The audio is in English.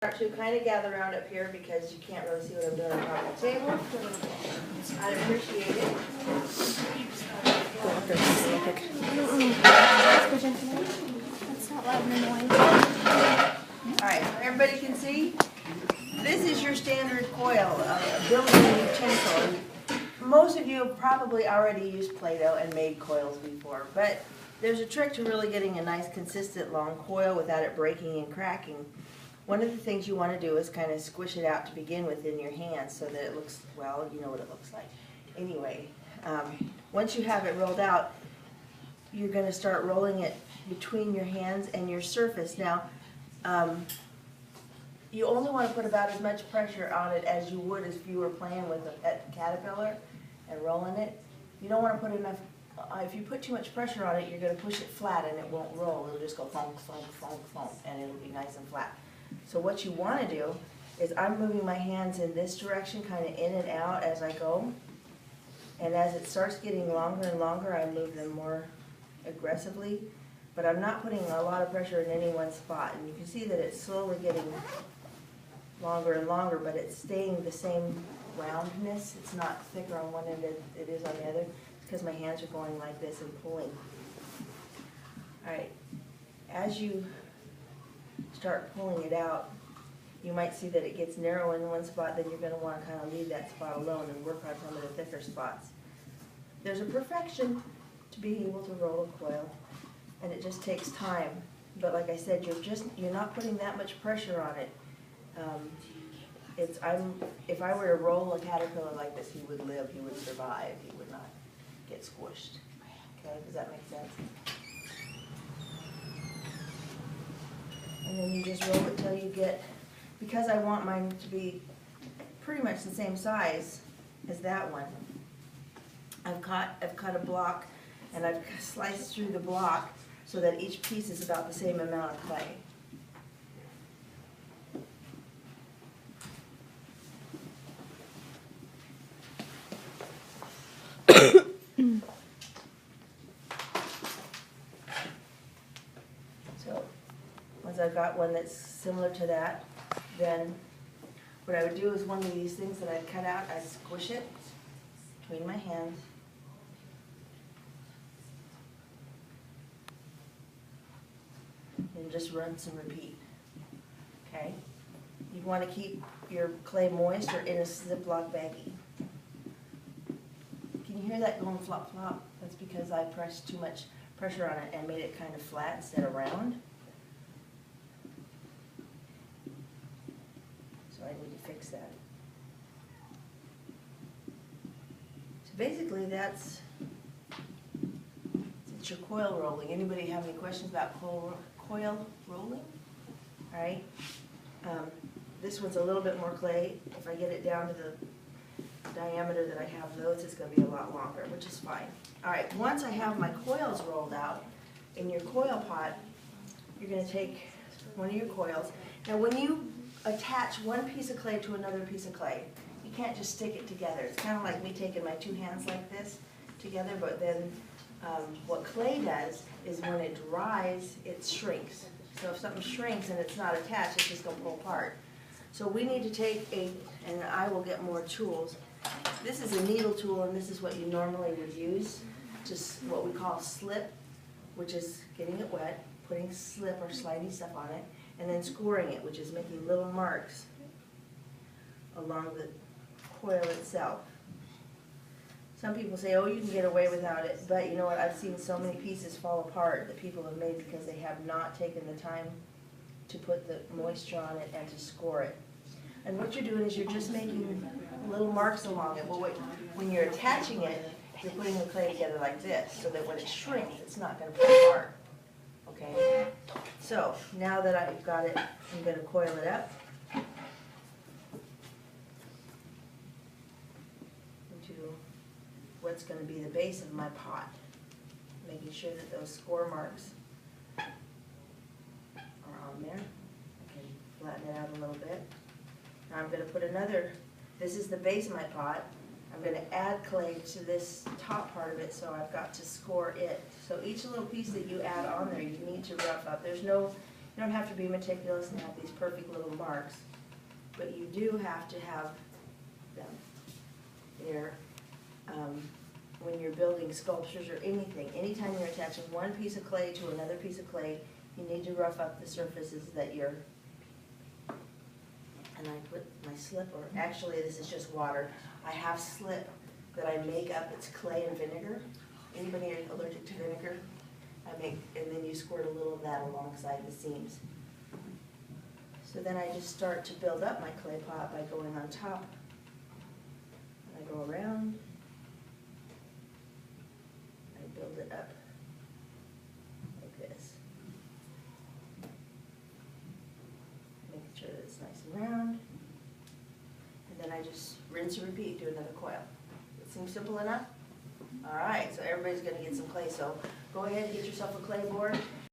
Start to kind of gather around up here because you can't really see what I'm doing on top of the table. I'd appreciate it. That's not loud and Alright, so everybody can see? This is your standard coil of building utensil. Most of you have probably already used Play-Doh and made coils before, but there's a trick to really getting a nice consistent long coil without it breaking and cracking. One of the things you want to do is kind of squish it out to begin with in your hands so that it looks, well, you know what it looks like. Anyway, once you have it rolled out, you're going to start rolling it between your hands and your surface. Now, you only want to put about as much pressure on it as you would if you were playing with a pet caterpillar and rolling it. You don't want to put enough, if you put too much pressure on it, you're going to push it flat and it won't roll. It'll just go thunk, thunk, thunk, thunk, and it'll be nice and flat. So what you want to do is I'm moving my hands in this direction, kind of in and out as I go. And as it starts getting longer and longer, I move them more aggressively. But I'm not putting a lot of pressure in any one spot. And you can see that it's slowly getting longer and longer, but it's staying the same roundness. It's not thicker on one end than it is on the other. It's because my hands are going like this and pulling. All right, as you start pulling it out, you might see that it gets narrow in one spot, then you're going to want to kind of leave that spot alone and work on some of the thicker spots. There's a perfection to being able to roll a coil, and it just takes time. But like I said, you're not putting that much pressure on it. If I were to roll a caterpillar like this, he would live, he would survive, he would not get squished. Okay, does that make sense? And then you just roll it till you get, because I want mine to be pretty much the same size as that one, I've cut a block and I've sliced through the block so that each piece is about the same amount of clay. So once I've got one that's similar to that, then what I would do is one of these things that I'd cut out, I'd squish it between my hands. And just rinse and repeat. Okay? You want to keep your clay moist or in a Ziploc baggie. Can you hear that going flop flop? That's because I pressed too much pressure on it and made it kind of flat instead of round. So I need to fix that. So basically it's your coil rolling. Anybody have any questions about coil rolling? All right. This one's a little bit more clay. If I get it down to the diameter that I have those, it's going to be a lot longer, which is fine. All right, once I have my coils rolled out, in your coil pot, you're going to take one of your coils. Now when you attach one piece of clay to another piece of clay, you can't just stick it together. It's kind of like me taking my two hands like this together, but then what clay does is when it dries, it shrinks. So if something shrinks and it's not attached, it's just going to pull apart. So we need to take and I will get more tools. This is a needle tool, and this is what you normally would use, just what we call slip, which is getting it wet, putting slip or slidey stuff on it, and then scoring it, which is making little marks along the coil itself. Some people say, oh, you can get away without it, but you know what, I've seen so many pieces fall apart that people have made because they have not taken the time to put the moisture on it and to score it. And what you're doing is you're just making little marks along it. Well, when you're attaching it, you're putting the clay together like this, so that when it shrinks, it's not going to pull apart. Okay? So, now that I've got it, I'm going to coil it up into what's going to be the base of my pot, making sure that those score marks are on there. I can flatten it out a little bit. Now I'm going to put this is the base of my pot. I'm going to add clay to this top part of it, so I've got to score it. So each little piece that you add on there, you need to rough up. There's no You don't have to be meticulous and have these perfect little marks, but you do have to have them there. When you're building sculptures or anything, anytime you're attaching one piece of clay to another piece of clay, you need to rough up the surfaces that you're, and I put my slip, or actually this is just water. I have slip that I make up, it's clay and vinegar. Anybody allergic to vinegar? And then you squirt a little of that alongside the seams. So then I just start to build up my clay pot by going on top. And I go around. I build it up like this. Making sure that it's nice and round. And then I just rinse and repeat, do another coil. It seems simple enough? All right, so everybody's gonna get some clay, so go ahead and get yourself a clay board.